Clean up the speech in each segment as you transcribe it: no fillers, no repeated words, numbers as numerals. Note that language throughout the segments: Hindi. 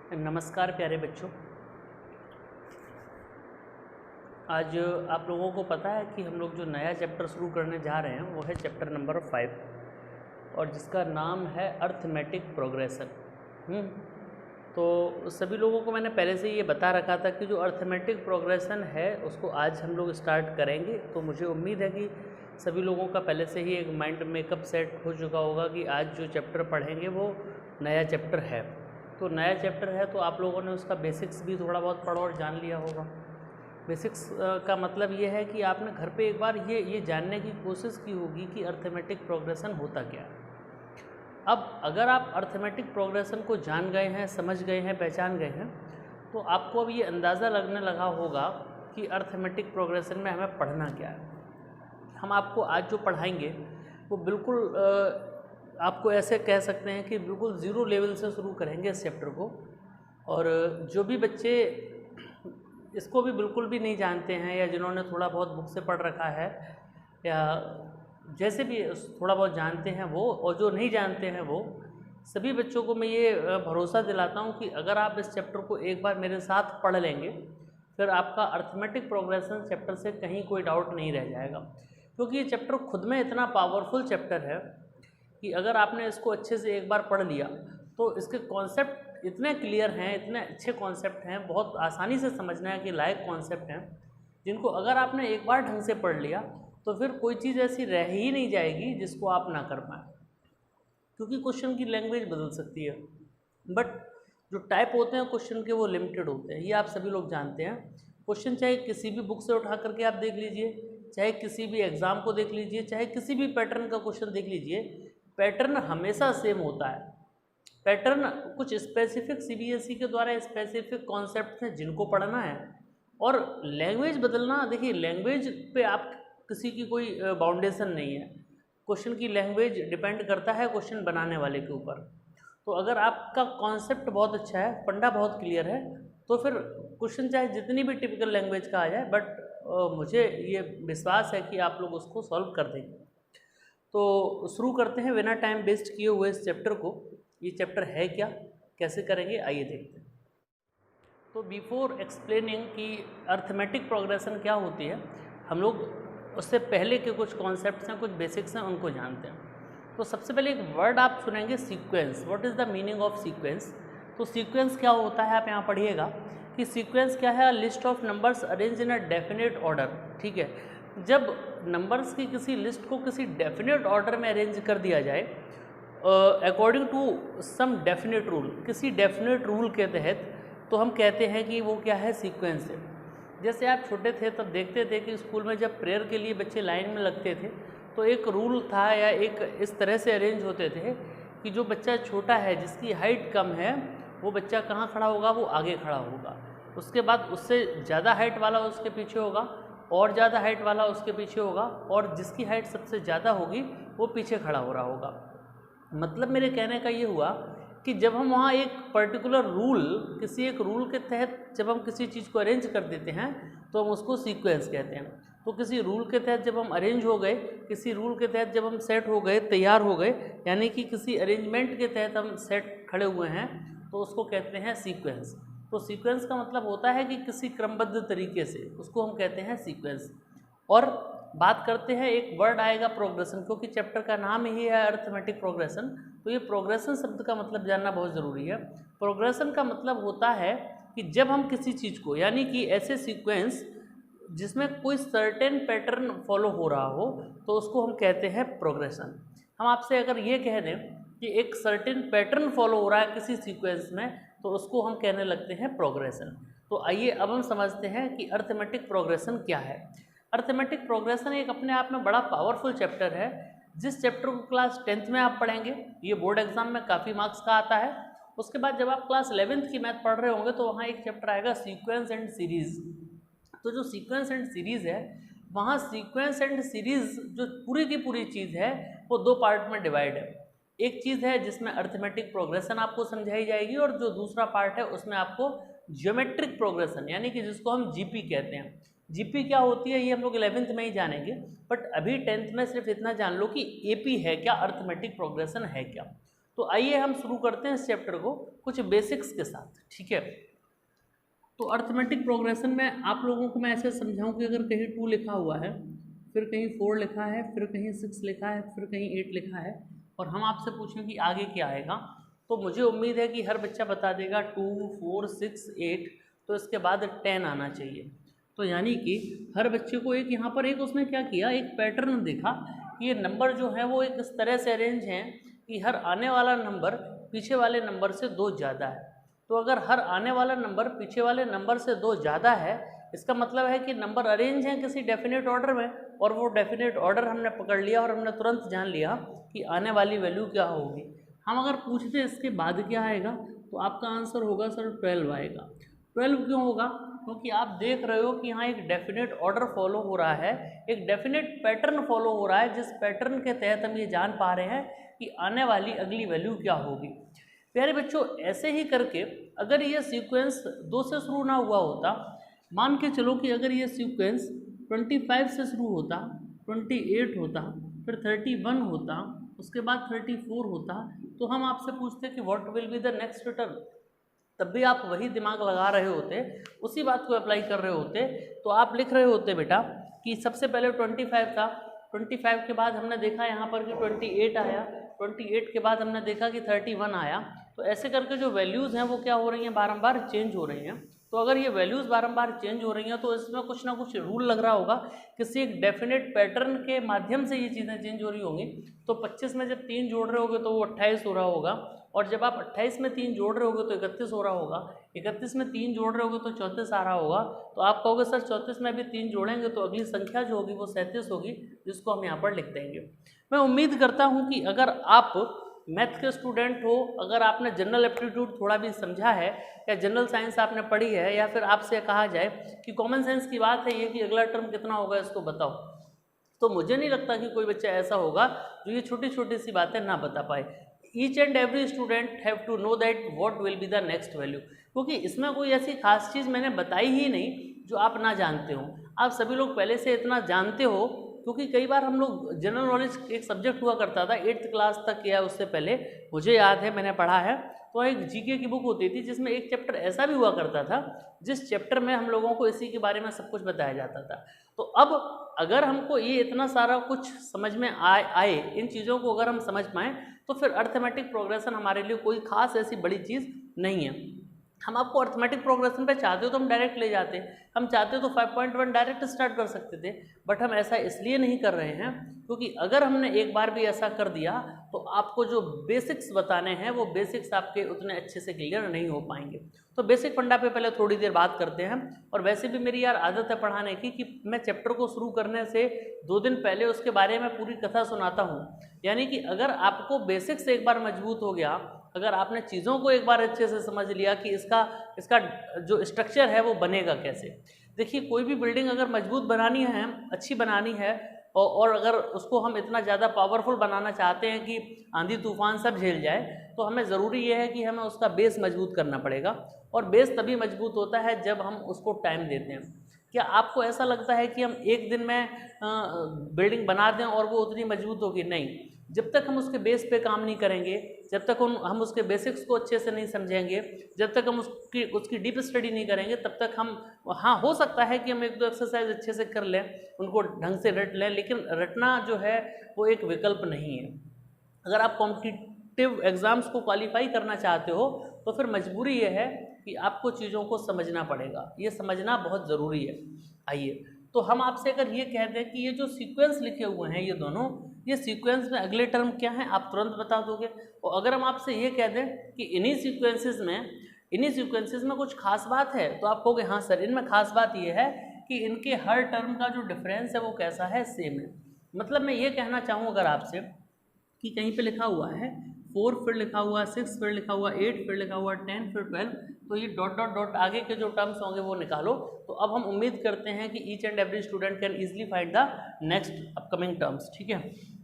नमस्कार प्यारे बच्चों। आज आप लोगों को पता है कि हम लोग जो नया चैप्टर शुरू करने जा रहे हैं वो है चैप्टर नंबर 5 और जिसका नाम है अर्थमेटिक प्रोग्रेशन। तो सभी लोगों को मैंने पहले से ये बता रखा था कि जो अर्थमेटिक प्रोग्रेशन है उसको आज हम लोग स्टार्ट करेंगे। तो मुझे उम्मीद है कि सभी लोगों का पहले से ही एक माइंड मेकअप सेट हो चुका होगा कि आज जो चैप्टर पढ़ेंगे वो नया चैप्टर है। तो नया चैप्टर है तो आप लोगों ने उसका बेसिक्स भी थोड़ा बहुत पढ़ा और जान लिया होगा। बेसिक्स का मतलब ये है कि आपने घर पे एक बार ये जानने की कोशिश की होगी कि अर्थमेटिक प्रोग्रेशन होता क्या है। अब अगर आप अर्थमेटिक प्रोग्रेशन को जान गए हैं, समझ गए हैं, पहचान गए हैं, तो आपको अब ये अंदाज़ा लगने लगा होगा कि अर्थमेटिक प्रोग्रेशन में हमें पढ़ना क्या है। हम आपको आज जो पढ़ाएंगे वो बिल्कुल आपको ऐसे कह सकते हैं कि बिल्कुल ज़ीरो लेवल से शुरू करेंगे इस चैप्टर को। और जो भी बच्चे इसको भी बिल्कुल भी नहीं जानते हैं या जिन्होंने थोड़ा बहुत बुक से पढ़ रखा है या जैसे भी थोड़ा बहुत जानते हैं वो, और जो नहीं जानते हैं वो सभी बच्चों को मैं ये भरोसा दिलाता हूँ कि अगर आप इस चैप्टर को एक बार मेरे साथ पढ़ लेंगे फिर आपका अर्थमेटिक प्रोग्रेशन चैप्टर से कहीं कोई डाउट नहीं रह जाएगा। क्योंकि ये चैप्टर खुद में इतना पावरफुल चैप्टर है कि अगर आपने इसको अच्छे से एक बार पढ़ लिया तो इसके कॉन्सेप्ट इतने क्लियर हैं, इतने अच्छे कॉन्सेप्ट हैं, बहुत आसानी से समझने के लायक कॉन्सेप्ट हैं, जिनको अगर आपने एक बार ढंग से पढ़ लिया तो फिर कोई चीज़ ऐसी रह ही नहीं जाएगी जिसको आप ना कर पाएँ। क्योंकि क्वेश्चन की लैंग्वेज बदल सकती है बट जो टाइप होते हैं क्वेश्चन के वो लिमिटेड होते हैं, ये आप सभी लोग जानते हैं। क्वेश्चन चाहे किसी भी बुक से उठा करके आप देख लीजिए, चाहे किसी भी एग्ज़ाम को देख लीजिए, चाहे किसी भी पैटर्न का क्वेश्चन देख लीजिए, पैटर्न हमेशा सेम होता है। पैटर्न कुछ स्पेसिफिक सीबीएसई के द्वारा स्पेसिफिक कॉन्सेप्ट हैं जिनको पढ़ना है, और लैंग्वेज बदलना, देखिए लैंग्वेज पे आप किसी की कोई बाउंडेशन नहीं है। क्वेश्चन की लैंग्वेज डिपेंड करता है क्वेश्चन बनाने वाले के ऊपर। तो अगर आपका कॉन्सेप्ट बहुत अच्छा है, फंडा बहुत क्लियर है, तो फिर क्वेश्चन चाहे जितनी भी टिपिकल लैंग्वेज का आ जाए बट मुझे ये विश्वास है कि आप लोग उसको सॉल्व कर देंगे। तो शुरू करते हैं बिना टाइम वेस्ट किए हुए इस चैप्टर को। ये चैप्टर है क्या, कैसे करेंगे, आइए देखते हैं। तो बिफोर एक्सप्लेनिंग कि अर्थमेटिक प्रोग्रेशन क्या होती है, हम लोग उससे पहले के कुछ कॉन्सेप्ट्स हैं, कुछ बेसिक्स हैं, उनको जानते हैं। तो सबसे पहले एक वर्ड आप सुनेंगे, sequence. What is the meaning of sequence? तो सीक्वेंस क्या होता है, आप यहाँ पढ़िएगा कि सीक्वेंस क्या है, list of numbers arrange in a definite order. ठीक है, जब नंबर्स की किसी लिस्ट को किसी डेफिनेट ऑर्डर में अरेंज कर दिया जाए according to some definite rule, किसी डेफिनेट रूल के तहत, तो हम कहते हैं कि वो क्या है, सीक्वेंस है। जैसे आप छोटे थे तब देखते थे कि स्कूल में जब प्रेयर के लिए बच्चे लाइन में लगते थे तो एक रूल था या एक इस तरह से अरेंज होते थे कि जो बच्चा छोटा है, जिसकी हाइट कम है, वो बच्चा कहाँ खड़ा होगा, वो आगे खड़ा होगा। उसके बाद उससे ज़्यादा हाइट वाला उसके पीछे होगा, और ज़्यादा हाइट वाला उसके पीछे होगा, और जिसकी हाइट सबसे ज़्यादा होगी वो पीछे खड़ा हो रहा होगा। मतलब मेरे कहने का ये हुआ कि जब हम वहाँ एक पर्टिकुलर रूल, किसी एक रूल के तहत जब हम किसी चीज़ को अरेंज कर देते हैं तो हम उसको सीक्वेंस कहते हैं। तो किसी रूल के तहत जब हम अरेंज हो गए, किसी रूल के तहत जब हम सेट हो गए, तैयार हो गए, यानी कि किसी अरेंजमेंट के तहत हम सेट खड़े हुए हैं, तो उसको कहते हैं सीक्वेंस। तो सीक्वेंस का मतलब होता है कि किसी क्रमबद्ध तरीके से, उसको हम कहते हैं सीक्वेंस। और बात करते हैं, एक वर्ड आएगा प्रोग्रेशन, क्योंकि चैप्टर का नाम ही है अर्थमेटिक प्रोग्रेशन। तो ये प्रोग्रेशन शब्द का मतलब जानना बहुत ज़रूरी है। प्रोग्रेशन का मतलब होता है कि जब हम किसी चीज़ को, यानी कि ऐसे सीक्वेंस जिसमें कोई सर्टेन पैटर्न फॉलो हो रहा हो, तो उसको हम कहते हैं प्रोग्रेशन। हम आपसे अगर ये कह दें कि एक सर्टेन पैटर्न फॉलो हो रहा है किसी सीक्वेंस में, तो उसको हम कहने लगते हैं प्रोग्रेशन। तो आइए अब हम समझते हैं कि अर्थमेटिक प्रोग्रेशन क्या है। अर्थमेटिक प्रोग्रेशन एक अपने आप में बड़ा पावरफुल चैप्टर है। जिस चैप्टर को क्लास 10th में आप पढ़ेंगे, ये बोर्ड एग्जाम में काफ़ी मार्क्स का आता है। उसके बाद जब आप क्लास 11th की मैथ पढ़ रहे होंगे तो वहाँ एक चैप्टर आएगा सीक्वेंस एंड सीरीज़। तो जो सीक्वेंस एंड सीरीज़ है, वहाँ सीक्वेंस एंड सीरीज़ जो पूरी की पूरी चीज़ है वो दो पार्ट में डिवाइड है। एक चीज़ है जिसमें अर्थमेटिक प्रोग्रेशन आपको समझाई जाएगी, और जो दूसरा पार्ट है उसमें आपको ज्योमेट्रिक प्रोग्रेशन, यानी कि जिसको हम जीपी कहते हैं। जीपी क्या होती है ये हम लोग 11th में ही जानेंगे, बट अभी 10th में सिर्फ इतना जान लो कि एपी है क्या, अर्थमेटिक प्रोग्रेशन है क्या। तो आइए हम शुरू करते हैं इस चैप्टर को कुछ बेसिक्स के साथ, ठीक है। तो अर्थमेटिक प्रोग्रेशन में आप लोगों को मैं ऐसे समझाऊं कि अगर कहीं 2 लिखा हुआ है, फिर कहीं 4 लिखा है, फिर कहीं 6 लिखा है, फिर कहीं 8 लिखा है, और हम आपसे पूछें कि आगे क्या आएगा, तो मुझे उम्मीद है कि हर बच्चा बता देगा 2, 4, 6, 8, तो इसके बाद 10 आना चाहिए। तो यानी कि हर बच्चे को एक यहाँ पर एक उसने क्या किया, एक पैटर्न देखा कि ये नंबर जो है वो एक इस तरह से अरेंज हैं कि हर आने वाला नंबर पीछे वाले नंबर से 2 ज़्यादा है। तो अगर हर आने वाला नंबर पीछे वाले नंबर से 2 ज़्यादा है, इसका मतलब है कि नंबर अरेंज हैं किसी डेफिनेट ऑर्डर में, और वो डेफिनेट ऑर्डर हमने पकड़ लिया और हमने तुरंत जान लिया कि आने वाली वैल्यू क्या होगी। हम अगर पूछते इसके बाद क्या आएगा, तो आपका आंसर होगा सर 12 आएगा। 12 क्यों होगा? क्योंकि आप देख रहे हो कि यहाँ एक डेफिनेट ऑर्डर फॉलो हो रहा है, एक डेफिनेट पैटर्न फॉलो हो रहा है, जिस पैटर्न के तहत हम ये जान पा रहे हैं कि आने वाली अगली वैल्यू क्या होगी। प्यारे बच्चों, ऐसे ही करके अगर ये सीक्वेंस 2 से शुरू ना हुआ होता, मान के चलो कि अगर ये सीक्वेंस 25 से शुरू होता, 28 होता, फिर 31 होता, उसके बाद 34 होता, तो हम आपसे पूछते कि what will be the next return, तब भी आप वही दिमाग लगा रहे होते, उसी बात को अप्लाई कर रहे होते। तो आप लिख रहे होते बेटा कि सबसे पहले 25 था, 25 के बाद हमने देखा यहाँ पर कि 28 आया, 28 के बाद हमने देखा कि 31 आया। तो ऐसे करके जो वैल्यूज़ हैं वो क्या हो रही हैं, बारंबार चेंज हो रही हैं। तो अगर ये वैल्यूज़ बारंबार चेंज हो रही हैं तो इसमें कुछ ना कुछ रूल लग रहा होगा, किसी एक डेफिनेट पैटर्न के माध्यम से ये चीज़ें चेंज हो रही होंगी। तो 25 में जब 3 जोड़ रहे होगे तो वो 28 हो रहा होगा, और जब आप 28 में 3 जोड़ रहे होगे तो 31 हो रहा होगा, 31 में 3 जोड़ रहे होगे तो 34 आ रहा होगा। तो आप कहोगे सर 34 में भी 3 जोड़ेंगे तो अगली संख्या जो होगी वो 37 होगी, जिसको हम यहाँ पर लिख देंगे। मैं उम्मीद करता हूँ कि अगर आप मैथ के स्टूडेंट हो, अगर आपने जनरल एप्टीट्यूड थोड़ा भी समझा है, या जनरल साइंस आपने पढ़ी है, या फिर आपसे कहा जाए कि कॉमन सेंस की बात है ये कि अगला टर्म कितना होगा इसको बताओ, तो मुझे नहीं लगता कि कोई बच्चा ऐसा होगा जो ये छोटी छोटी सी बातें ना बता पाए। Each and every student have to know that what will be the next value, क्योंकि इसमें कोई ऐसी खास चीज़ मैंने बताई ही नहीं जो आप ना जानते हो। आप सभी लोग पहले से इतना जानते हो, क्योंकि कई बार हम लोग जनरल नॉलेज एक सब्जेक्ट हुआ करता था 8th क्लास तक या उससे पहले, मुझे याद है मैंने पढ़ा है, तो एक जीके की बुक होती थी जिसमें एक चैप्टर ऐसा भी हुआ करता था जिस चैप्टर में हम लोगों को इसी के बारे में सब कुछ बताया जाता था। तो अब अगर हमको ये इतना सारा कुछ समझ में आए इन चीज़ों को अगर हम समझ पाएँ, तो फिर अर्थमेटिक प्रोग्रेशन हमारे लिए कोई खास ऐसी बड़ी चीज़ नहीं है। हम आपको अर्थमेटिक प्रोग्रेशन पे चाहते हो तो हम डायरेक्ट ले जाते, हम चाहते तो 5.1 डायरेक्ट स्टार्ट कर सकते थे, बट हम ऐसा इसलिए नहीं कर रहे हैं क्योंकि अगर हमने एक बार भी ऐसा कर दिया तो आपको जो बेसिक्स बताने हैं वो बेसिक्स आपके उतने अच्छे से क्लियर नहीं हो पाएंगे। तो बेसिक फंडा पे पहले थोड़ी देर बात करते हैं। और वैसे भी मेरी यार आदत है पढ़ाने की कि मैं चैप्टर को शुरू करने से 2 दिन पहले उसके बारे में पूरी कथा सुनाता हूँ। यानी कि अगर आपको बेसिक्स एक बार मजबूत हो गया, अगर आपने चीज़ों को एक बार अच्छे से समझ लिया कि इसका जो स्ट्रक्चर है वो बनेगा कैसे। देखिए, कोई भी बिल्डिंग अगर मजबूत बनानी है, अच्छी बनानी है, और अगर उसको हम इतना ज़्यादा पावरफुल बनाना चाहते हैं कि आंधी तूफान सब झेल जाए, तो हमें ज़रूरी ये है कि हमें उसका बेस मजबूत करना पड़ेगा। और बेस तभी मजबूत होता है जब हम उसको टाइम देते हैं। क्या आपको ऐसा लगता है कि हम एक दिन में बिल्डिंग बना दें और वो उतनी मजबूत होगी? नहीं। जब तक हम उसके बेस पे काम नहीं करेंगे, जब तक हम उसके बेसिक्स को अच्छे से नहीं समझेंगे, जब तक हम उसकी डीप स्टडी नहीं करेंगे, तब तक हम, हाँ हो सकता है कि हम 1-2 एक्सरसाइज अच्छे से कर लें, उनको ढंग से रट लें, लेकिन रटना जो है वो एक विकल्प नहीं है। अगर आप कॉम्पिटिटिव एग्ज़ाम्स को क्वालिफाई करना चाहते हो तो फिर मजबूरी ये है कि आपको चीज़ों को समझना पड़ेगा, ये समझना बहुत ज़रूरी है। आइए, तो हम आपसे अगर ये कह दें कि ये जो सीक्वेंस लिखे हुए हैं ये दोनों, ये सीक्वेंस में अगले टर्म क्या है आप तुरंत बता दोगे। और अगर हम आपसे ये कह दें कि इन्हीं सीक्वेंसेस में कुछ खास बात है, तो आप कहोगे हाँ सर, इनमें खास बात ये है कि इनके हर टर्म का जो डिफरेंस है वो कैसा है, सेम है। मतलब मैं ये कहना चाहूँ अगर आपसे कि कहीं पे लिखा हुआ है 4, फिर लिखा हुआ 6, फिर लिखा हुआ 8, फिर लिखा हुआ 10, फिर 12, तो ये डॉट डॉट डॉट आगे के जो टर्म्स होंगे वो निकालो। तो अब हम उम्मीद करते हैं कि each and every student can easily find the next upcoming terms. ठीक है,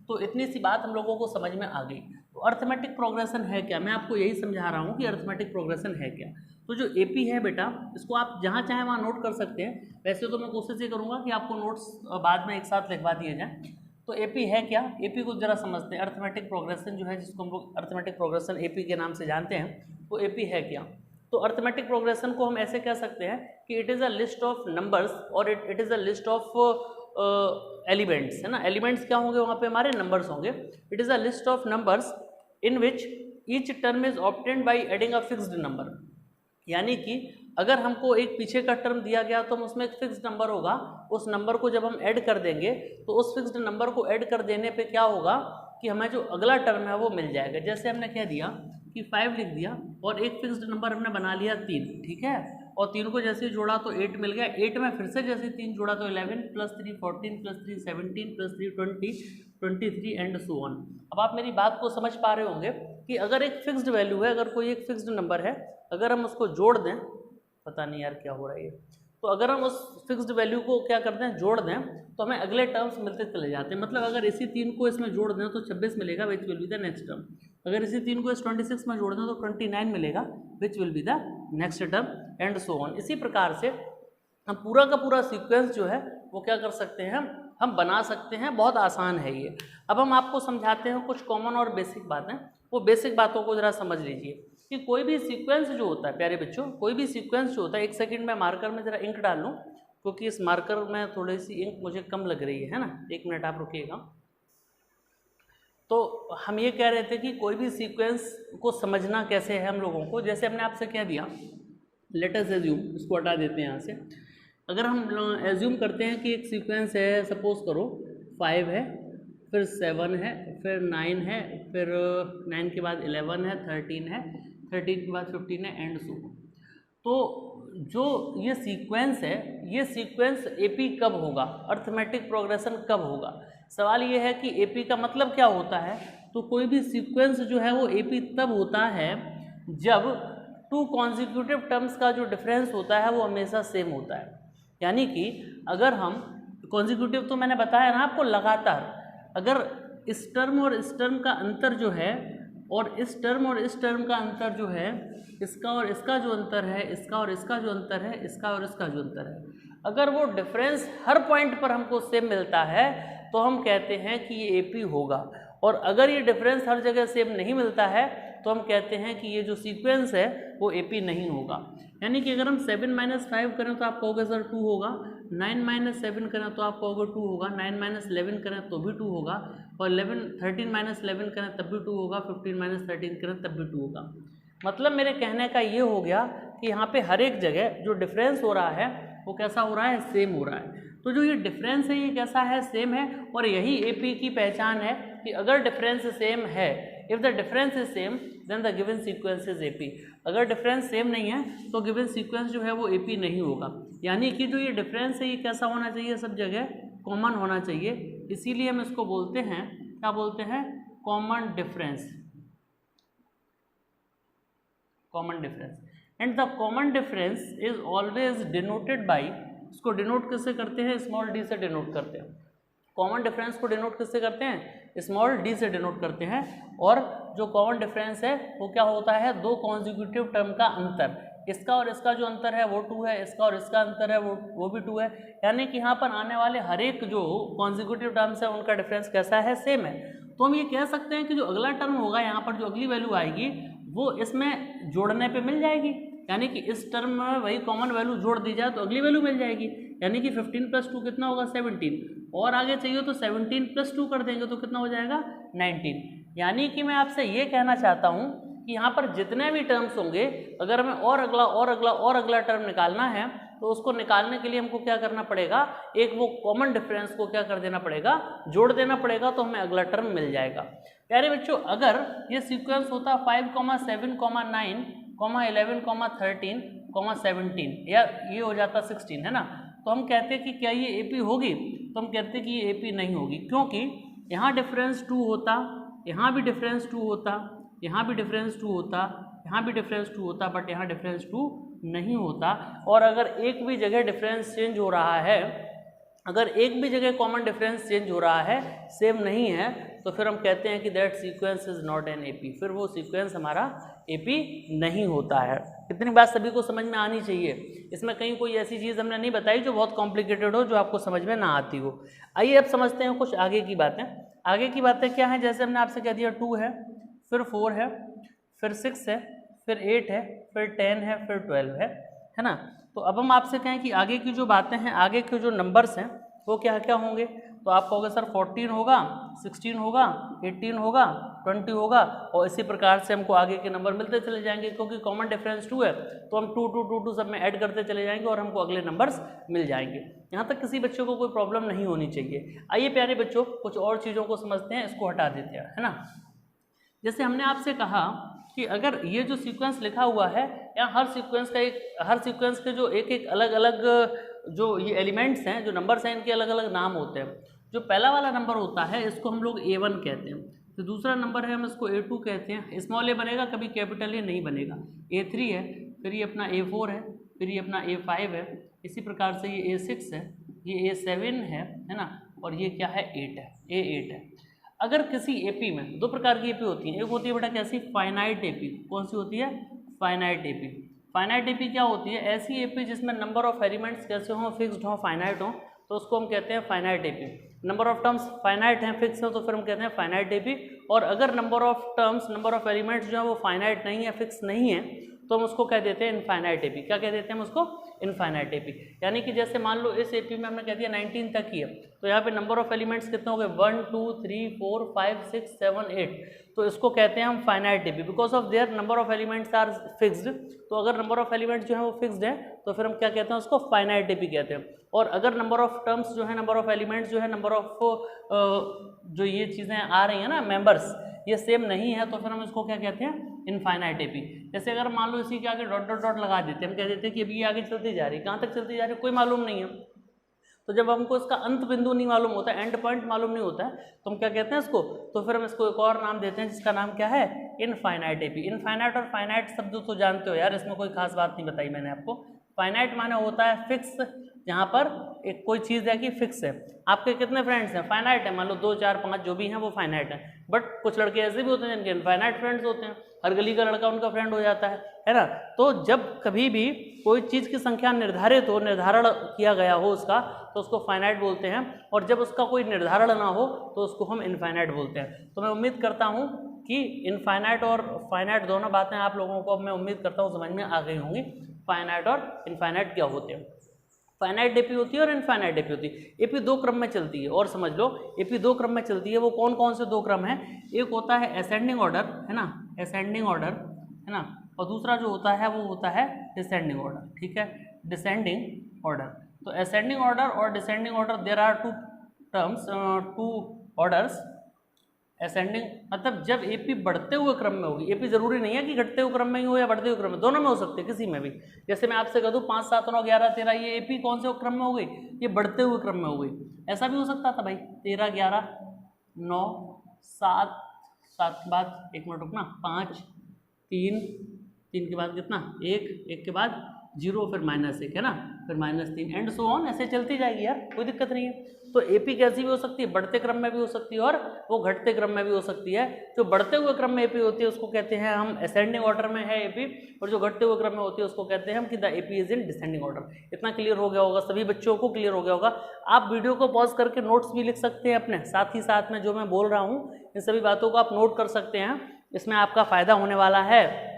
तो इतनी सी बात हम लोगों को समझ में आ गई। तो अर्थमेटिक प्रोग्रेशन है क्या, मैं आपको यही समझा रहा हूँ कि अर्थमेटिक प्रोग्रेशन है क्या। तो जो एपी है बेटा, इसको आप जहाँ चाहें वहाँ नोट कर सकते हैं। वैसे तो मैं कोशिश ये करूँगा कि आपको नोट्स बाद में एक साथ लिखवा दिए जाएँ। तो एपी है क्या, एपी को जरा समझते हैं। अर्थमेटिक प्रोग्रेशन जो है, जिसको हम लोग अर्थमेटिक प्रोग्रेशन एपी के नाम से जानते हैं, वो एपी है क्या। तो अर्थमेटिक प्रोग्रेशन को हम ऐसे कह सकते हैं कि it is a list of numbers और it is a list of elements, है ना। एलिमेंट्स क्या होंगे, वहाँ पे हमारे नंबर्स होंगे। It is a list of numbers in which each term is obtained by adding a fixed number. यानी कि अगर हमको एक पीछे का टर्म दिया गया तो हम उसमें एक फिक्स्ड नंबर होगा, उस नंबर को जब हम ऐड कर देंगे तो उस फिक्स्ड नंबर को ऐड कर देने पे क्या होगा कि हमें जो अगला टर्म है वो मिल जाएगा। जैसे हमने कह दिया कि 5 लिख दिया और एक फिक्स्ड नंबर हमने बना लिया 3, ठीक है, और 3 को जैसे ही जोड़ा तो 8 मिल गया। 8 में फिर से जैसे 3 जोड़ा तो 11 + 3 14 + 3 17 + 3 20 23 एंड सो ऑन। अब आप मेरी बात को समझ पा रहे होंगे कि अगर एक फिक्स्ड वैल्यू है, अगर कोई एक फिक्स्ड नंबर है, अगर हम उसको जोड़ दें, पता नहीं यार क्या हो रहा है ये, तो अगर हम उस फिक्स्ड वैल्यू को क्या करते हैं, जोड़ दें, तो हमें अगले टर्म्स मिलते चले जाते हैं। मतलब अगर इसी 3 को इसमें जोड़ दें तो 26 मिलेगा, which will be the next term. अगर इसी 3 को इस 26 में जोड़ दें तो 29 मिलेगा, which will be the next term and so on. इसी प्रकार से हम पूरा का पूरा सीक्वेंस जो है वो क्या कर सकते हैं, हम बना सकते हैं। बहुत आसान है ये। अब हम आपको समझाते हैं कुछ कॉमन और बेसिक बातें। वो बेसिक बातों को ज़रा समझ लीजिए कि कोई भी सीक्वेंस जो होता है, प्यारे बच्चों, कोई भी सीक्वेंस जो होता है, एक सेकंड में मार्कर में ज़रा इंक डाल लूँ क्योंकि इस मार्कर में थोड़ी सी इंक मुझे कम लग रही है ना। 1 मिनट आप रुकिएगा। तो हम ये कह रहे थे कि कोई भी सीक्वेंस को समझना कैसे है हम लोगों को। जैसे हमने आपसे कह दिया, लेट अस एज्यूम, इसको हटा देते हैं यहाँ से। अगर हम एज्यूम करते हैं कि एक सीक्वेंस है, सपोज करो 5 है, फिर 7 है, फिर 9 है, फिर 9 के बाद 11 है, 13 है, 13 के बाद 15 है एंड सो। तो जो ये सीक्वेंस है, ये सीक्वेंस एपी कब होगा, अर्थमेटिक प्रोग्रेशन कब होगा। सवाल ये है कि एपी का मतलब क्या होता है। तो कोई भी सीक्वेंस जो है वो एपी तब होता है जब 2 कॉन्जिक्यूटिव टर्म्स का जो डिफरेंस होता है वो हमेशा सेम होता है। यानी कि अगर हम कॉन्जिक्यूटिव, तो मैंने बताया ना आपको, लगातार अगर इस टर्म और इस टर्म का अंतर जो है और इस टर्म और इस टर्म का अंतर जो है, इसका और इसका जो अंतर है, इसका और इसका जो अंतर है, इसका और इसका जो अंतर है, अगर वो डिफरेंस हर पॉइंट पर हमको सेम मिलता है तो हम कहते हैं कि ये एपी होगा। और अगर ये डिफरेंस हर जगह सेम नहीं मिलता है तो हम कहते हैं कि ये जो सीक्वेंस है वो एपी नहीं होगा। यानी कि अगर हम 7 - 5 करें तो आप कहोगे सर 2 होगा, 9 - 7 करें तो आप कहोगे 2 होगा, 9 - 11 करें तो भी 2 होगा, और 13 - 11 करें तब भी 2 होगा, 15 - 13 करें तब भी 2 होगा। मतलब मेरे कहने का ये हो गया कि यहाँ पे हर एक जगह जो डिफरेंस हो रहा है वो कैसा हो रहा है, सेम हो रहा है। तो जो ये डिफरेंस है ये कैसा है, सेम है। और यही एपी की पहचान है कि अगर डिफरेंस सेम है, if the difference is same then the given sequence is AP. अगर डिफरेंस सेम नहीं है तो गिवन सीक्वेंस जो है वो एपी नहीं होगा। यानी कि जो ये डिफरेंस है ये कैसा होना चाहिए, सब जगह कॉमन होना चाहिए। इसीलिए हम इसको बोलते हैं, क्या बोलते हैं, common difference, common difference. And the common difference is always denoted by, इसको डिनोट किससे करते हैं, स्मॉल डी से डिनोट करते हैं। कॉमन डिफरेंस को डिनोट किससे करते हैं, स्मॉल डी से डिनोट करते हैं। और जो कॉमन डिफरेंस है वो क्या होता है, 2 कॉन्जिक्यूटिव टर्म का अंतर। इसका और इसका जो अंतर है वो 2 है, इसका और इसका अंतर है वो भी 2 है। यानी कि यहाँ पर आने वाले हर एक जो कॉन्जिक्यूटिव टर्म्स है उनका डिफरेंस कैसा है, सेम है। तो हम ये कह सकते हैं कि जो अगला टर्म होगा, यहाँ पर जो अगली वैल्यू आएगी वो इसमें जोड़ने पे मिल जाएगी। यानी कि इस टर्म में वही कॉमन वैल्यू जोड़ दी जाए तो अगली वैल्यू मिल जाएगी। यानी कि 15 + 2 कितना होगा, 17, और आगे चाहिए तो 17 + 2 कर देंगे तो कितना हो जाएगा, 19। यानी कि मैं आपसे ये कहना चाहता हूँ कि यहाँ पर जितने भी टर्म्स होंगे, अगर हमें और अगला टर्म निकालना है तो उसको निकालने के लिए हमको क्या करना पड़ेगा, एक वो कॉमन डिफरेंस को क्या कर देना पड़ेगा, जोड़ देना पड़ेगा, तो हमें अगला टर्म मिल जाएगा। प्यारे बच्चों, अगर ये सीक्वेंस होता 5, 7, 9, 11, 13, 17, या ये हो जाता 16, है ना, तो हम कहते हैं कि क्या ये एपी होगी, तो हम कहते हैं कि ये एपी नहीं होगी। क्योंकि यहाँ डिफरेंस 2 होता, यहाँ भी डिफरेंस 2 होता, यहाँ भी डिफरेंस 2 होता, यहाँ भी डिफरेंस 2 होता, बट यहाँ डिफरेंस 2 नहीं होता। और अगर एक भी जगह डिफरेंस चेंज हो रहा है, अगर एक भी जगह कॉमन डिफरेंस चेंज हो रहा है, सेम नहीं है, तो फिर हम कहते हैं कि that sequence is not an AP, फिर वो सीक्वेंस हमारा एपी नहीं होता है। इतनी बात सभी को समझ में आनी चाहिए, इसमें कहीं कोई ऐसी चीज़ हमने नहीं बताई जो बहुत कॉम्प्लिकेटेड हो, जो आपको समझ में ना आती हो। आइए अब समझते हैं कुछ आगे की बातें। आगे की बातें क्या हैं, जैसे हमने आपसे कह दिया 2 है, फिर 4 है, फिर 6 है, फिर 8 है, फिर 10 है, फिर 12 है ना। तो अब हम आपसे कहें कि आगे की जो बातें हैं, आगे के जो नंबर्स हैं वो क्या क्या होंगे, तो आप कहोगे सर 14 होगा, 16 होगा, 18 होगा, 20 होगा, और इसी प्रकार से हमको आगे के नंबर मिलते चले जाएंगे, क्योंकि कॉमन डिफरेंस 2 है तो हम 2 2 2 2 सब में ऐड करते चले जाएंगे और हमको अगले नंबर्स मिल जाएंगे। यहाँ तक किसी बच्चों को कोई प्रॉब्लम नहीं होनी चाहिए। आइए प्यारे बच्चों कुछ और चीज़ों को समझते हैं, इसको हटा देते हैं, है ना। जैसे हमने आपसे कहा कि अगर ये जो सीक्वेंस लिखा हुआ है, या हर सीक्वेंस के जो एक एक अलग अलग जो ये एलिमेंट्स हैं, जो नंबर्स हैं, इनके अलग अलग नाम होते हैं। जो पहला वाला नंबर होता है इसको हम लोग A1 कहते हैं, तो दूसरा नंबर है हम इसको A2 कहते हैं। स्मॉल ए बनेगा, कभी कैपिटल ए नहीं बनेगा। A3 है, फिर ये अपना A4 है, फिर ये अपना A5 है, इसी प्रकार से ये A6 है, ये A7 है ना, और ये क्या है 8 है, A8 है। अगर किसी एपी में दो प्रकार की एपी होती है, एक होती है बेटा कैसी, फाइनाइट एपी। कौन सी होती है, फाइनाइट एपी। फाइनाइट एपी क्या होती है, ऐसी एपी जिसमें नंबर ऑफ एलिमेंट्स कैसे हों, फिक्स्ड हों, फाइनाइट हों, तो उसको हम कहते हैं finite AP. Number of terms finite हैं, फिक्स हो, तो फिर हम कहते हैं फाइनाइट एपी। और अगर number of terms, number of elements जो है वो फाइनाइट नहीं है, फिक्स नहीं है, तो हम उसको कह देते हैं इनफाइनाइट एपी। क्या कह देते हैं हम उसको, इनफाइनाइट एपी। यानी कि जैसे मान लो इस एपी में हमने कह दिया 19 तक ही है, तो यहाँ पे नंबर ऑफ एलिमेंट्स कितने हो गए, 1 2 3 4 5 6 7 8, तो इसको कहते हैं हम finite AP, because of their number of elements are fixed. तो अगर नंबर ऑफ एलिमेंट्स जो है वो फिक्स्ड है, तो फिर हम क्या कहते हैं उसको, फाइनाइट एपी कहते हैं। और अगर नंबर ऑफ टर्म्स जो है, नंबर ऑफ एलिमेंट्स जो है, नंबर ऑफ जो ये चीज़ें आ रही हैं ना, मेंबर्स, ये सेम नहीं है, तो फिर हम इसको क्या कहते हैं, इनफाइनाइट एपी। जैसे अगर मान लो इसी के आगे डॉट डॉट डॉट लगा देते हैं, हम कह देते हैं कि अभी ये आगे चलती जा रही है, कहाँ तक चलती जा रही है कोई मालूम नहीं है। तो जब हमको इसका अंत बिंदु नहीं मालूम होता, एंड पॉइंट मालूम नहीं होता है, तो हम क्या कहते हैं इसको, तो फिर हम इसको एक और नाम देते हैं जिसका नाम क्या है, इनफाइनाइट एपी। इनफाइनाइट और फाइनाइट शब्द तो जानते हो यार, इसमें कोई खास बात नहीं बताई मैंने आपको। फाइनाइट माने होता है फिक्स, जहाँ पर एक कोई चीज़ है कि फिक्स है। आपके कितने फ्रेंड्स हैं, फाइनाइट है, मान लो 2 4 5 जो भी हैं वो फाइनाइट है। बट कुछ लड़के ऐसे भी होते हैं जिनके इनफाइनाइट फ्रेंड्स होते हैं, हर गली का लड़का उनका फ्रेंड हो जाता है ना। तो जब कभी भी कोई चीज़ की संख्या निर्धारित हो, निर्धारण किया गया हो उसका, तो उसको फाइनाइट बोलते हैं, और जब उसका कोई निर्धारण ना हो तो उसको हम इनफाइनाइट बोलते हैं। तो मैं उम्मीद करता हूँ कि इनफाइनाइट और फाइनाइट दोनों बातें आप लोगों को, मैं उम्मीद करता हूँ, समझ में आ गई होंगी। फाइनाइट और इनफाइनाइट क्या होते हैं। फाइनाइट एपी होती है और इनफाइनाइट एपी होती है। एपी 2 क्रम में चलती है, और समझ लो एपी 2 क्रम में चलती है। वो कौन कौन से 2 क्रम हैं, एक होता है असेंडिंग ऑर्डर, है ना, असेंडिंग ऑर्डर, है ना, और दूसरा जो होता है वो होता है डिसेंडिंग ऑर्डर। ठीक है, डिसेंडिंग ऑर्डर। तो असेंडिंग ऑर्डर और descending order, there are 2 terms, 2 orders. Ascending मतलब जब एपी बढ़ते हुए क्रम में होगी, एपी जरूरी नहीं है कि घटते हुए क्रम में ही हो या बढ़ते हुए क्रम में, दोनों में हो सकते हैं, किसी में भी। जैसे मैं आपसे कह दूं 5 7 9 11 13, ये एपी कौन से क्रम में हो गई, ये बढ़ते हुए क्रम में हो गई। ऐसा भी हो सकता था भाई 13 11 9 7 7 के बाद 1 मिनट रुकना, 5 3 3 के बाद कितना 1 1 के बाद 0, फिर -1, है ना, फिर -3, एंड सो ऑन, ऐसे चलती जाएगी यार, कोई दिक्कत नहीं है। तो एपी कैसी भी हो सकती है, बढ़ते क्रम में भी हो सकती है और वो घटते क्रम में भी हो सकती है। जो बढ़ते हुए क्रम में एपी होती है उसको कहते हैं हम असेंडिंग ऑर्डर में है एपी, और जो घटते हुए क्रम में होती है उसको कहते हैं हम कि the AP is in descending order. इतना क्लियर हो गया होगा, सभी बच्चों को क्लियर हो गया होगा। आप वीडियो को पॉज करके नोट्स भी लिख सकते हैं अपने, साथ ही साथ में जो मैं बोल रहा हूँ इन सभी बातों को आप नोट कर सकते हैं, इसमें आपका फ़ायदा होने वाला है।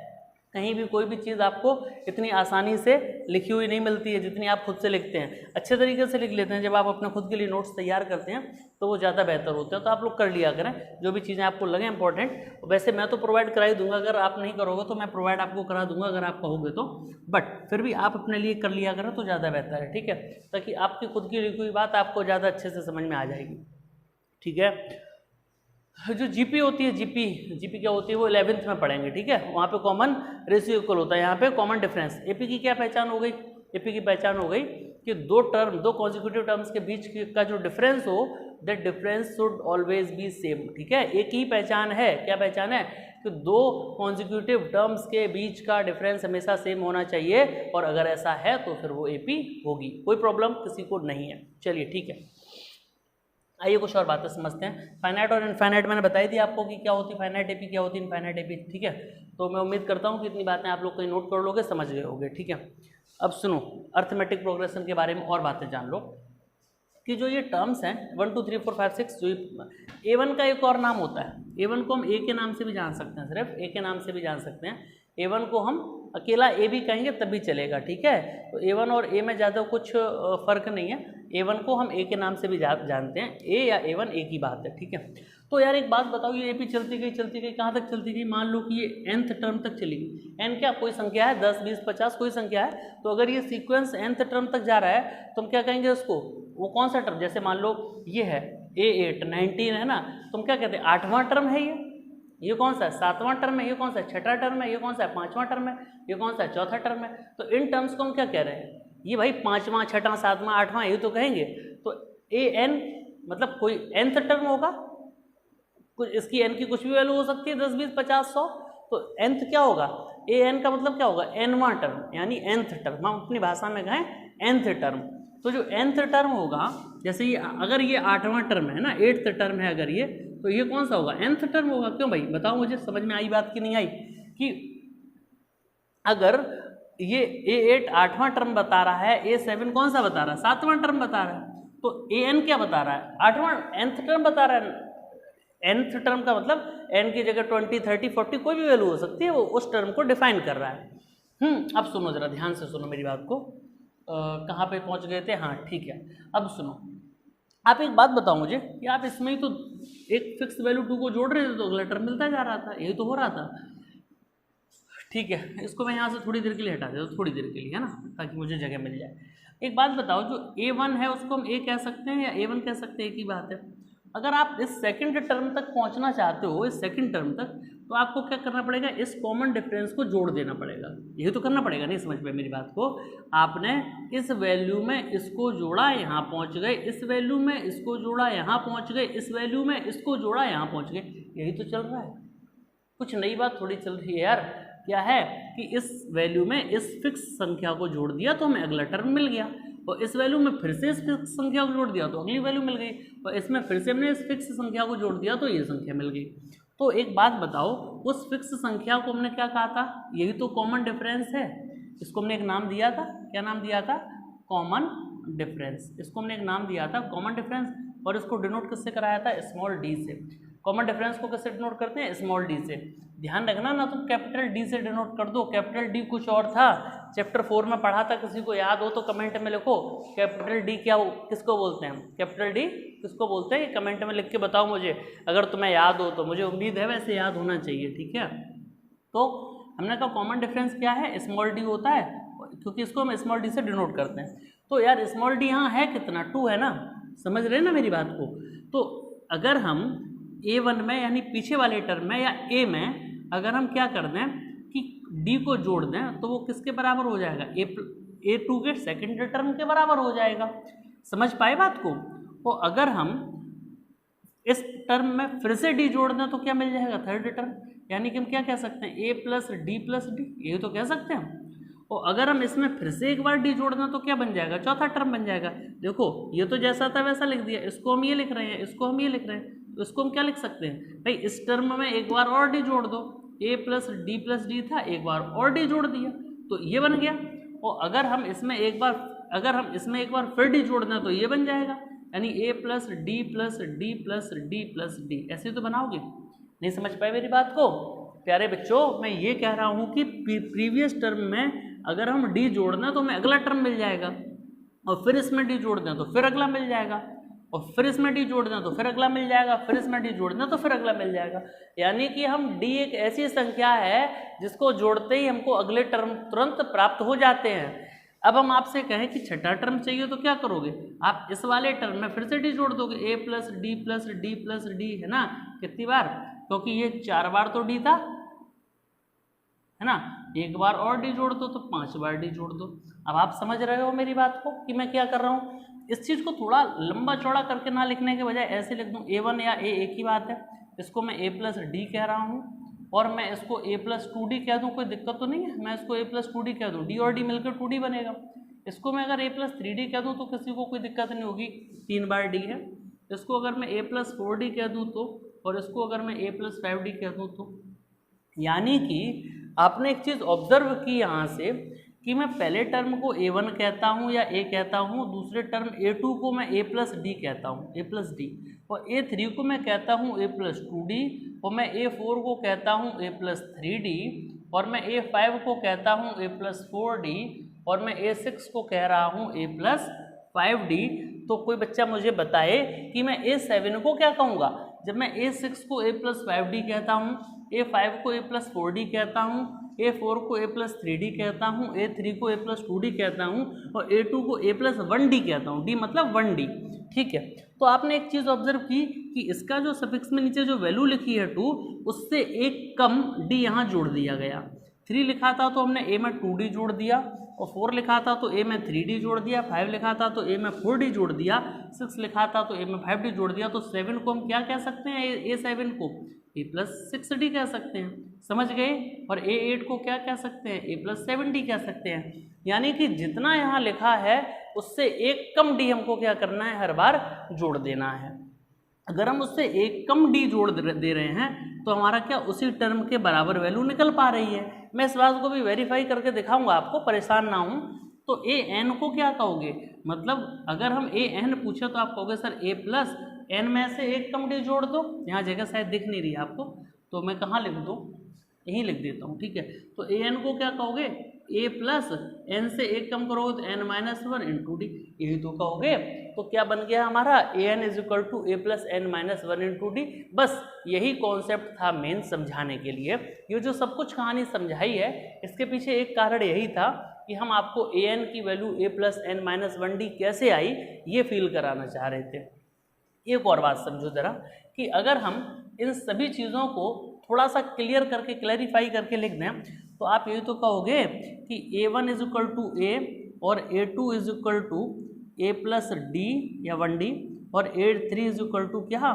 कहीं भी कोई भी चीज़ आपको इतनी आसानी से लिखी हुई नहीं मिलती है जितनी आप खुद से लिखते हैं। अच्छे तरीके से लिख लेते हैं जब आप अपने खुद के लिए नोट्स तैयार करते हैं, तो वो ज़्यादा बेहतर होते हैं। तो आप लोग कर लिया करें जो भी चीज़ें आपको लगे इंपॉर्टेंट। वैसे मैं तो प्रोवाइड करा ही दूंगा, अगर आप नहीं करोगे तो मैं प्रोवाइड आपको करा दूंगा अगर आप कहोगे तो, बट फिर भी आप अपने लिए कर लिया करें तो ज़्यादा बेहतर है। ठीक है, ताकि आपकी खुद की लिखी हुई बात आपको ज़्यादा अच्छे से समझ में आ जाएगी। ठीक है, जो जीपी होती है, जीपी क्या होती है वो 11th में पढ़ेंगे। ठीक है, वहाँ पे कॉमन रेशियो इक्वल होता है, यहाँ पे कॉमन डिफरेंस। एपी की क्या पहचान हो गई, एपी की पहचान हो गई कि दो कॉन्जिक्यूटिव टर्म्स के बीच का जो डिफरेंस हो, that difference should always be same. ठीक है, एक ही पहचान है, क्या पहचान है कि दो कॉन्जिक्यूटिव टर्म्स के बीच का डिफरेंस हमेशा सेम होना चाहिए, और अगर ऐसा है तो फिर वो एपी होगी, कोई प्रॉब्लम किसी को नहीं है। चलिए ठीक है, आइए कुछ और बातें समझते हैं। फाइनाइट और इनफाइनाइट मैंने बताई थी आपको कि क्या होती है फाइनाइट एपी, क्या होती है इनफाइनाइट एपी, ठीक है। तो मैं उम्मीद करता हूँ कि इतनी बातें आप लोग कहीं नोट कर लोगे, समझ गए होगे, ठीक है। अब सुनो, अर्थमेटिक प्रोग्रेशन के बारे में और बातें जान लो कि जो ये टर्म्स हैं 1 2 3 4 5 6, जो A1 का एक और नाम होता है। A1 को हम A के नाम से भी जान सकते हैं, सिर्फ A के नाम से भी जान सकते हैं। A1 को हम अकेला A भी कहेंगे तब भी चलेगा, ठीक है। तो A1 और A में ज़्यादा कुछ फ़र्क नहीं है। A1 को हम A के नाम से भी जानते हैं, A या A1 एक ही बात है, ठीक है। तो यार एक बात बताओ, ये AP चलती गई कहाँ तक चलती गई? मान लो कि ये nth टर्म तक चली गई। n क्या कोई संख्या है, 10 20 50 कोई संख्या है। तो अगर ये सीक्वेंस nth टर्म तक जा रहा है तो हम क्या कहेंगे उसको? वो कौन सा टर्म? जैसे मान लो ये है A8 19 है ना, तुम क्या कहते हैं? 8वां टर्म है ये कौन सा है? 7वां टर्म है, ये कौन सा है? 6ठा टर्म है, ये कौन सा है? 5वां टर्म है, ये कौन सा है? 4था टर्म है। तो इन टर्म्स को हम क्या कह रहे हैं? ये भाई 5वां 6ठा 7वां 8वां ये तो कहेंगे। तो an मतलब कोई nth टर्म होगा, कुछ इसकी n की कुछ भी वैल्यू हो सकती है, 10 20 50 100। तो nth क्या होगा? an का मतलब क्या होगा? nवां टर्म, यानी nth टर्म, हम अपनी भाषा में कहें nth टर्म। तो जो nth टर्म होगा, जैसे ये अगर ये 8वां टर्म है ना, 8th टर्म है अगर ये, तो ये कौन सा होगा? nth टर्म होगा। क्यों भाई बताओ मुझे, समझ में आई बात की नहीं आई? कि अगर ये A8 8वां टर्म बता रहा है, A7 कौन सा बता रहा है? 7वां टर्म बता रहा है। तो an क्या बता रहा है? 8वां nth टर्म बता रहा है। nth टर्म का मतलब n की जगह 20 30 40 कोई भी वैल्यू हो सकती है, वो उस टर्म को डिफाइन कर रहा है। अब सुनो जरा ध्यान से सुनो मेरी बात को। कहाँ पे पहुँच गए थे? हाँ ठीक है, अब सुनो। आप एक बात बताओ मुझे कि आप इसमें ही तो एक फिक्स वैल्यू 2 को जोड़ रहे थे तो अगला टर्म मिलता जा रहा था, यही तो हो रहा था, ठीक है। इसको मैं यहाँ से थोड़ी देर के लिए हटा देता हूँ, थोड़ी देर के लिए, है ना, ताकि मुझे जगह मिल जाए। एक बात बताओ, जो A1 है उसको हम A कह सकते हैं या A1 कह सकते हैं, एक ही बात है। अगर आप इस सेकंड टर्म तक पहुंचना चाहते हो, इस सेकंड टर्म तक, तो आपको क्या करना पड़ेगा? इस कॉमन डिफरेंस को जोड़ देना पड़ेगा, यही तो करना पड़ेगा। नहीं समझ में मेरी बात को? आपने इस वैल्यू में इसको जोड़ा, यहाँ पहुंच गए, इस वैल्यू में इसको जोड़ा, यहाँ पहुंच गए, इस वैल्यू में इसको जोड़ा, यहाँ पहुंच गए, यही तो चल रहा है। कुछ नई बात थोड़ी चल रही है यार। क्या है कि इस वैल्यू में इस फिक्स संख्या को जोड़ दिया तो हमें अगला टर्म मिल गया, और इस वैल्यू में फिर से इस फिक्स संख्या को जोड़ दिया तो अगली वैल्यू मिल गई, और इसमें फिर से हमने इस फिक्स संख्या को जोड़ दिया तो ये संख्या मिल गई। तो एक बात बताओ, उस फिक्स संख्या को हमने क्या कहा था? यही तो कॉमन डिफरेंस है। इसको हमने एक नाम दिया था, क्या नाम दिया था? Common difference. इसको हमने एक नाम दिया था कॉमन डिफरेंस, और इसको डिनोट किससे कराया था? स्मॉल डी से। कॉमन डिफरेंस को किससे डिनोट करते हैं? स्मॉल डी से। ध्यान रखना ना, तुम कैपिटल डी से डिनोट कर दो। कैपिटल डी कुछ और था, चैप्टर 4 में पढ़ा था, किसी को याद हो तो कमेंट में लिखो। कैपिटल डी क्या किसको बोलते हैं? कैपिटल डी किसको बोलते हैं? कमेंट में लिख के बताओ मुझे, अगर तुम्हें याद हो तो। मुझे उम्मीद है वैसे याद होना चाहिए, ठीक है। तो हमने कहा कॉमन डिफरेंस क्या है? स्मॉल डी होता है, क्योंकि इसको हम स्मॉल डी से डिनोट करते हैं। तो यार स्मॉल डी यहाँ है कितना? 2 है ना, समझ रहे हैं ना मेरी बात को? तो अगर हम A1 में यानी पीछे वाले टर्म में या A में अगर हम क्या कर दें कि D को जोड़ दें तो वो किसके बराबर हो जाएगा? A2 के सेकंड टर्म के बराबर हो जाएगा। समझ पाए बात को? तो अगर हम इस टर्म में फिर से D जोड़ दें तो क्या मिल जाएगा? Third term. यानी कि हम क्या कह सकते हैं? A प्लस D, यही तो कह सकते हैं। और अगर हम इसमें फिर से एक बार D जोड़ दें तो क्या बन जाएगा? चौथा टर्म बन जाएगा। देखो ये तो जैसा था वैसा लिख दिया, इसको हम ये लिख रहे हैं, इसको हम ये लिख रहे हैं, तो इसको हम क्या लिख सकते हैं भाई? इस टर्म में एक बार और D जोड़ दो, A प्लस D था, एक बार और D जोड़ दिया तो ये बन गया। और अगर हम इसमें एक बार फिर D जोड़ दें तो ये बन जाएगा, यानी A plus D plus D plus D plus D। ऐसे तो बनाओगे? नहीं समझ पाए मेरी बात को? प्यारे बच्चों, मैं ये कह रहा हूँ कि प्रीवियस टर्म में अगर हम D जोड़ दें तो हमें अगला टर्म मिल जाएगा, और फिर इसमें D जोड़ दें तो फिर अगला मिल जाएगा, और फिर इसमें D जोड़ दें तो फिर अगला मिल जाएगा, फिर इसमें D जोड़ दें तो फिर अगला मिल जाएगा। यानी कि हम D एक ऐसी संख्या है जिसको जोड़ते ही हमको अगले टर्म तुरंत प्राप्त हो जाते हैं। अब हम आपसे कहें कि छठा टर्म चाहिए तो क्या करोगे? आप इस वाले टर्म में फिर से D जोड़ दोगे, A plus D plus D plus D, है ना? कितनी बार? क्योंकि ये 4 बार तो D था, है ना? एक बार और D जोड़ दो तो 5 बार D जोड़ दो। अब आप समझ रहे हो मेरी बात को कि मैं क्या कर रहा हूँ? इस चीज़ को थोड़ा लंबा चौड़ा करके ना लिखने के बजाय ऐसे लिख दूँ, A1 या A एक ही बात है, इसको मैं A प्लस D कह रहा हूँ, और मैं इसको A प्लस 2D कह दूँ, कोई दिक्कत तो नहीं है। मैं इसको A प्लस 2D कह दूँ, D और D मिलकर 2D बनेगा। इसको मैं अगर A प्लस 3D कह दूँ तो किसी को कोई दिक्कत नहीं होगी, 3 बार D है। इसको अगर मैं a+4d कह दूँ तो, और इसको अगर मैं a+5d कह दूँ तो, यानी कि आपने एक चीज़ ऑब्जर्व की यहाँ से कि मैं पहले टर्म को a1 कहता हूँ या a कहता हूँ, दूसरे टर्म a2 को मैं a+d कहता हूँ, a+d, और a3 को मैं कहता हूँ a+2d, और मैं a4 को कहता हूँ a+3d, और मैं a5 को कहता हूँ a+4d, और मैं a6 को कह रहा हूँ a+5d। तो कोई बच्चा मुझे बताए कि मैं a7 को क्या कहूँगा? जब मैं a6 को a+5d कहता हूँ, a5 को a+4d कहता हूँ, a4 को a+3d कहता हूँ, a3 को a+2d कहता हूँ, और a2 को a+1d कहता हूँ, d मतलब 1d। ठीक है, तो आपने एक चीज़ ऑब्जर्व की कि इसका जो सफिक्स में नीचे जो वैल्यू लिखी है 2, उससे एक कम d यहाँ जोड़ दिया गया। 3 लिखा था तो हमने a में 2d जोड़ दिया, और 4 लिखा था तो a में 3d जोड़ दिया, 5 लिखा था तो a में 4d जोड़ दिया, 6 लिखा था तो a में 5d जोड़ दिया। तो 7 को हम क्या कह सकते हैं? a7 को a+6d कह सकते हैं, समझ गए? और a8 को क्या कह सकते हैं? a+7d कह सकते हैं। यानी कि जितना यहाँ लिखा है उससे एक कम d हमको क्या करना है? हर बार जोड़ देना है। अगर हम उससे एक कम d जोड़ दे रहे हैं तो हमारा क्या उसी टर्म के बराबर वैल्यू निकल पा रही है। मैं इस बात को भी वेरीफाई करके दिखाऊंगा आपको, परेशान ना हूँ। तो ए एन को क्या कहोगे? मतलब अगर हम ए एन पूछे तो आप कहोगे सर a+n में से एक कम d जोड़ दो। यहाँ जगह शायद दिख नहीं रही है आपको, तो मैं कहाँ लिख दूँ? यहीं लिख देता हूँ, ठीक है। तो ए एन को क्या कहोगे? a+n से एक कम करोगे तो n-1 इंटू डी, यही तो कहोगे। तो क्या बन गया हमारा? an = a+n-1 into D. बस यही कॉन्सेप्ट था मेन समझाने के लिए। ये जो सब कुछ कहानी समझाई है इसके पीछे एक कारण यही था कि हम आपको an की वैल्यू a+n-1d कैसे आई ये फील कराना चाह रहे थे। एक और बात समझो ज़रा कि अगर हम इन सभी चीज़ों को थोड़ा सा क्लियर करके, क्लैरिफाई करके लिख दें तो आप यही तो कहोगे कि a1 = a और a2 = a+d या 1d, और a3 = क्या?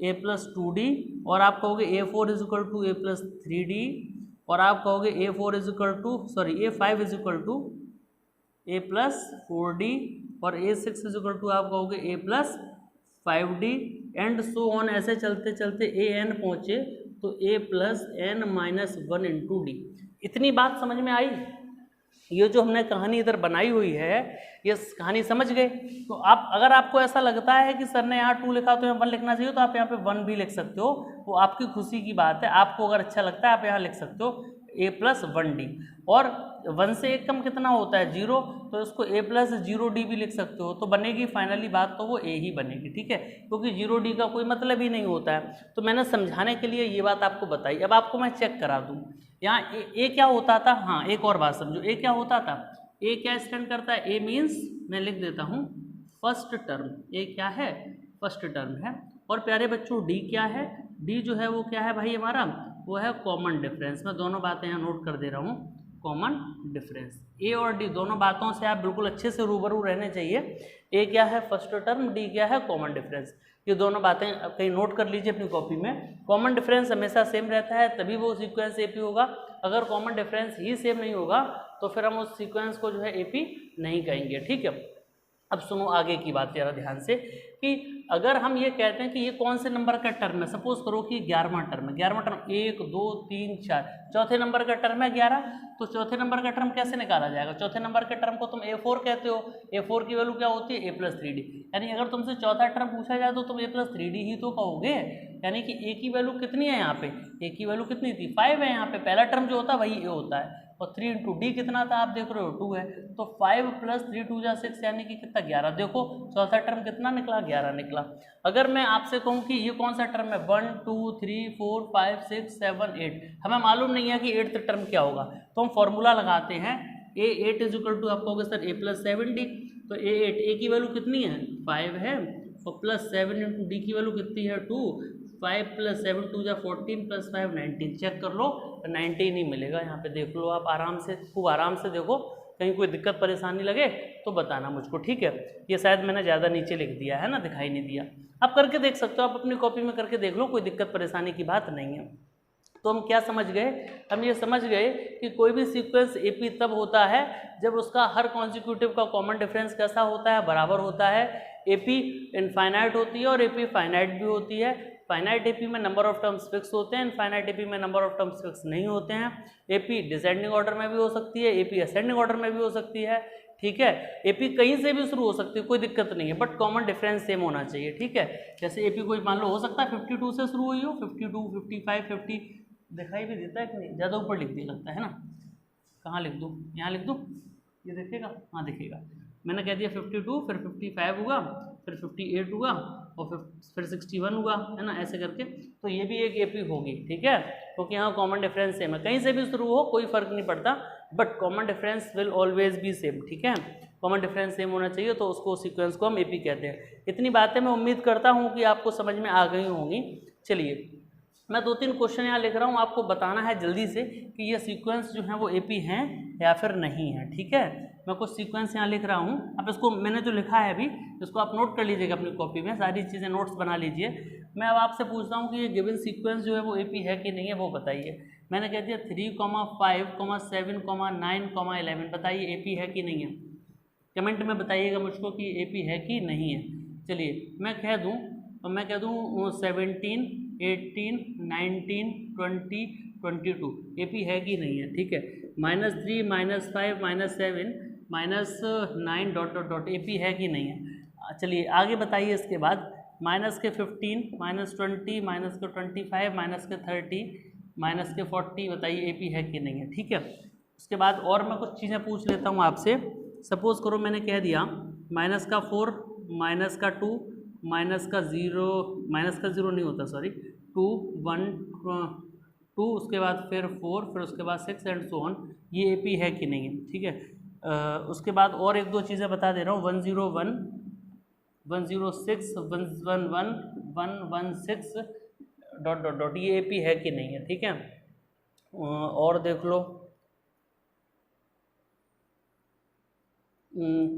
a+2d, और आप कहोगे a4 = a+3d, और आप कहोगे a5 = a+4d, और a6 = आप कहोगे a+5d, एंड सो ऑन। ऐसे चलते चलते an पहुँचे तो a+n-1 इंटू डी। इतनी बात समझ में आई? ये जो हमने कहानी इधर बनाई हुई है ये कहानी समझ गए? तो आप, अगर आपको ऐसा लगता है कि सर ने यहाँ 2 लिखा तो यहाँ 1 लिखना चाहिए, तो आप यहाँ पे 1 भी लिख सकते हो, वो आपकी खुशी की बात है। आपको अगर अच्छा लगता है आप यहाँ लिख सकते हो a+1d, और 1 से एक कम कितना होता है? 0, तो इसको a+0d भी लिख सकते हो। तो बनेगी फाइनली बात तो वो a ही बनेगी, ठीक है, क्योंकि 0d का कोई मतलब ही नहीं होता है। तो मैंने समझाने के लिए ये बात आपको बताई। अब आपको मैं चेक करा दूँ यहाँ a क्या होता था। हाँ, एक और बात समझो, a क्या होता था? a क्या स्टैंड करता है? a मीन्स, मैं लिख देता हूँ, फर्स्ट टर्म। a क्या है? फर्स्ट टर्म है। और प्यारे बच्चों d क्या है? d जो है वो क्या है भाई हमारा? वो है कॉमन डिफरेंस। मैं दोनों बातें यहाँ नोट कर दे रहा हूँ, कॉमन डिफरेंस। a और d दोनों बातों से आप बिल्कुल अच्छे से रूबरू रहने चाहिए। a क्या है? फर्स्ट टर्म, d क्या है? Common difference. ये दोनों बातें कहीं नोट कर लीजिए अपनी कॉपी में। कॉमन डिफरेंस हमेशा सेम रहता है तभी वो सीक्वेंस एपी होगा। अगर कॉमन डिफरेंस ही सेम नहीं होगा तो फिर हम उस सीक्वेंस को जो है एपी नहीं कहेंगे, ठीक है। अब सुनो आगे की बात जरा ध्यान से कि अगर हम ये कहते हैं कि ये कौन से नंबर का टर्म है, सपोज करो कि 11वां टर्म है। 11वां टर्म 1 2 3 4, चौथे नंबर का टर्म है 11, तो चौथे नंबर का टर्म कैसे निकाला जाएगा? चौथे नंबर के टर्म को तुम a4 कहते हो। a4 की वैल्यू क्या होती है? a+3d। यानी अगर तुमसे चौथा टर्म पूछा जाए तो तुम a+3d ही तो कहोगे। यानी कि a की वैल्यू कितनी है यहाँ पे? a की वैल्यू कितनी थी? 5 है यहाँ पे। पहला टर्म जो होता है वही a होता है, और 3 इंटू डी कितना था? आप देख रहे हो 2 है, तो 5 + 3 2 = 6, यानी कि कितना? 11। देखो चौथा टर्म कितना निकला? 11 निकला। अगर मैं आपसे कहूँ कि ये कौन सा टर्म है? 1 2 3 4 5 6 7 8, हमें मालूम नहीं है कि 8th टर्म क्या होगा, तो हम फॉर्मूला लगाते हैं a8 = आप कहोगे सर a+7d। तो a की वैल्यू कितनी है? 5 है, और +7 इंटू डी की वैल्यू कितनी है? 2। 5 + 7 2 = 14 + 5 19। चेक कर लो, 19 ही मिलेगा। यहाँ पे देख लो आप आराम से, खूब आराम से देखो, कहीं कोई दिक्कत परेशानी लगे तो बताना मुझको, ठीक है। ये शायद मैंने ज़्यादा नीचे लिख दिया है ना, दिखाई नहीं दिया। आप करके देख सकते हो, आप अपनी कॉपी में करके देख लो, कोई दिक्कत परेशानी की बात नहीं है। तो हम क्या समझ गए, हम ये समझ गए कि कोई भी सीक्वेंस एपी तब होता है जब उसका हर कॉन्जिक्यूटिव का कॉमन डिफरेंस कैसा होता है, बराबर होता है। एपी इनफाइनाइट होती है और एपी फाइनाइट भी होती है। फाइनाइट एपी में नंबर ऑफ टर्म्स फिक्स होते हैं, इनफाइनाइट एपी में नंबर ऑफ टर्म्स फिक्स नहीं होते हैं। एपी डिसेंडिंग ऑर्डर में भी हो सकती है, एपी असेंडिंग ऑर्डर में भी हो सकती है, ठीक है। एपी कहीं से भी शुरू हो सकती है, कोई दिक्कत नहीं है, बट कॉमन डिफरेंस सेम होना चाहिए, ठीक है। जैसे एपी कोई मान लो हो सकता है 52 से शुरू हुई हो, 52, 55, 50 दिखाई भी देता है कि नहीं, ज़्यादा ऊपर लिख दिया लगता है ना, कहाँ लिख दूँ, यहाँ लिख दूँ, ये दिखेगा, हाँ दिखेगा। मैंने कह दिया 52, फिर 55 हुआ, फिर 58 हुआ और फिर 61 हुआ, है ना, ऐसे करके। तो ये भी एक एपी होगी, ठीक है, क्योंकि यहाँ कॉमन डिफरेंस सेम है, कहीं से भी शुरू हो कोई फर्क नहीं पड़ता, but common difference will always be same, ठीक है। कॉमन डिफरेंस सेम होना चाहिए, तो उसको सीक्वेंस को हम एपी कहते हैं। इतनी बातें मैं उम्मीद करता हूँ कि आपको समझ में आ गई होंगी। चलिए मैं 2-3 क्वेश्चन यहाँ लिख रहा हूँ, आपको बताना है जल्दी से कि ये सीक्वेंस जो है वो एपी हैं या फिर नहीं है, ठीक है। मैं कुछ सीक्वेंस यहाँ लिख रहा हूँ, अब इसको मैंने जो लिखा है अभी इसको आप नोट कर लीजिएगा अपनी कॉपी में, सारी चीज़ें नोट्स बना लीजिए। मैं अब आपसे पूछता हूँ कि ये गिवन सीक्वेंस जो है वो एपी है कि नहीं है, वो बताइए। मैंने कह दिया 3, 5, 7, 9, 11, बताइए एपी है कि नहीं है। कमेंट में बताइएगा मुझको कि एपी है कि नहीं है। चलिए मैं कह दूँ, तो मैं कह दूँ 17, 18, 19, 20, 22 एपी है कि नहीं है, ठीक है। -3, -5, -7, -9 डॉट डॉट डॉट एपी है कि नहीं है। चलिए आगे बताइए इसके बाद, -15, -20, -25, -30, -40 बताइए एपी है कि नहीं है, ठीक है। उसके बाद और मैं कुछ चीज़ें पूछ लेता हूँ आपसे। सपोज करो मैंने कह दिया -4, -2, -0 नहीं होता, सॉरी, 2, 1, 2, उसके बाद फिर 4, फिर उसके बाद 6 एंड सो ऑन, ये एपी है कि नहीं है, ठीक है। उसके बाद और 1-2 चीज़ें बता दे रहा हूँ, 101, 106, 111, 116 डॉट डॉट डॉट, ये एपी है कि नहीं है, ठीक है। और देख लो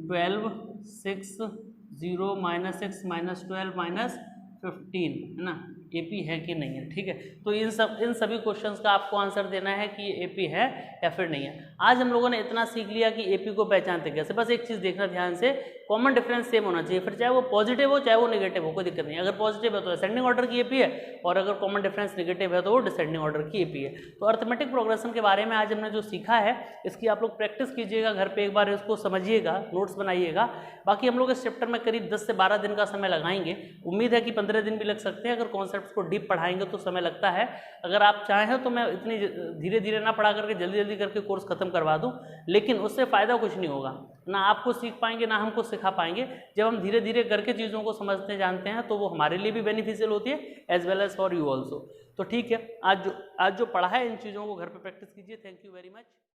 12, 6, 0, -6, -12, -15, है ना, एपी है कि नहीं है, ठीक है। तो इन सभी क्वेश्चंस का आपको आंसर देना है कि ये एपी है या फिर नहीं है। आज हम लोगों ने इतना सीख लिया कि एपी को पहचानते कैसे, बस एक चीज़ देखना ध्यान से, कॉमन डिफरेंस सेम होना चाहिए, फिर चाहे वो पॉजिटिव हो चाहे वो नेगेटिव हो, कोई दिक्कत नहीं। अगर पॉजिटिव है तो असेंडिंग ऑर्डर की एपी है, और अगर कॉमन डिफरेंस नेगेटिव है तो वो डिसेंडिंग ऑर्डर की एपी है। तो अर्थमेटिक प्रोग्रेशन के बारे में आज हमने जो सीखा है, इसकी आप लोग प्रैक्टिस कीजिएगा घर पर, एक बार इसको समझिएगा, नोट्स बनाइएगा। बाकी हम लोग इस चैप्टर में करीब 10 से 12 दिन का समय लगाएंगे, उम्मीद है कि 15 दिन भी लग सकते हैं। अगर कॉन्सेप्ट्स को डीप पढ़ाएंगे तो समय लगता है। अगर आप चाहें तो मैं इतनी धीरे धीरे ना पढ़ा करके जल्दी जल्दी करके कोर्स खत्म करवा दूं, लेकिन उससे फ़ायदा कुछ नहीं होगा, ना आपको सीख पाएंगे ना हमको सिखा पाएंगे। जब हम धीरे धीरे करके चीज़ों को समझते जानते हैं तो वो हमारे लिए भी बेनिफिशियल होती है, as well as for you also. तो ठीक है, आज जो पढ़ा है इन चीज़ों को घर पर प्रैक्टिस कीजिए। Thank you very much.